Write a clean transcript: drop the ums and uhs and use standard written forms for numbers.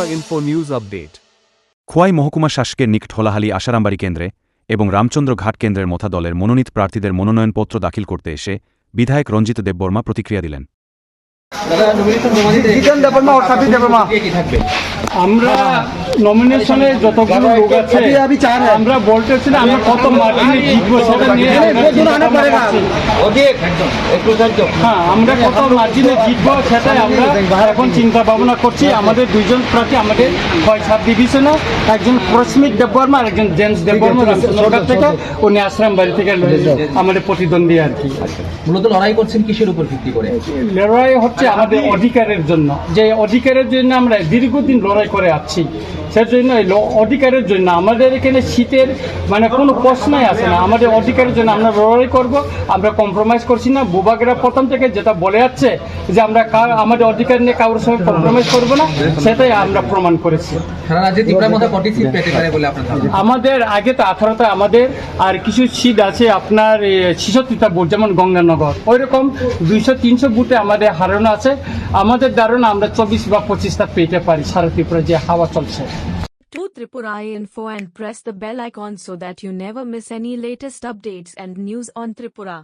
Tripura Info News Update. Khowai মহকুমা শাসকের নিকট হোলাহালি আশারামবাড়ি কেন্দ্রে এবং রামচন্দ্র ঘাট কেন্দ্রের মথা দলের মনোনীত প্রার্থীদের মনোনয়নপত্র দাখিল করতে এসে বিধায়ক রঞ্জিত দেববর্মা প্রতিক্রিয়া দিলেন। আমরা নমিনেশনে যতগুলো লোক আছে আমরা বলতেছি না আমরা কত মার্জিনে জিতবো সেটা নিয়ে হ্যাঁ আমরা কত মার্জিনে জিতবো সেটাই আমরা এখন চিন্তা ভাবনা করছি। আমাদের দুইজন প্রার্থী আমাদের ৬-৭ ডিভিশনে, একজন প্রস্মিত দেববর্মা আর একজন জেমস দেববর্মা রামচন্দ্রঘাট থেকে, উনি আশ্রাম বাড়ি থেকে আমাদের প্রতিদ্বন্দ্বী আর কি। মূলত লড়াই করছেন কিসের উপর ভিত্তি করে? লড়াই হচ্ছে আমাদের অধিকারের জন্য, যে অধিকারের জন্য আমরা দীর্ঘদিন লড়াই করে আসছি। সেজন্য অধিকারের জন্য আমাদের এখানে শীতের মানে কোনো প্রশ্নই আসে না। আমাদের অধিকারের জন্য আমরা লড়াই করব, আমরা কম্প্রোমাইজ করছি না। বুবাগেরা প্রথম থেকে যেটা বলে যাচ্ছে যে আমরা আমাদের অধিকার নিয়ে কারোর সঙ্গে কম্প্রোমাইজ করব না, সেটাই আমরা প্রমাণ করেছি। সারা রাজ্যে ত্রিপুরার মধ্যে কটি সিট পেতে পারে বলে আপনার ধারণা? আমাদের আগে তো 18টা আমাদের, আর কিছু সিট আছে আপনার 66টা বুথ, যেমন গঙ্গানগর ওই রকম 200-300 বুথে আমাদের হারানো আছে। আমাদের ধারণা আমরা 24 বা 25টা পেতে পারি সারা ত্রিপুরা যে হাওয়া চলছে। To Tripura Info and press the bell icon so that you never miss any latest updates and news on Tripura.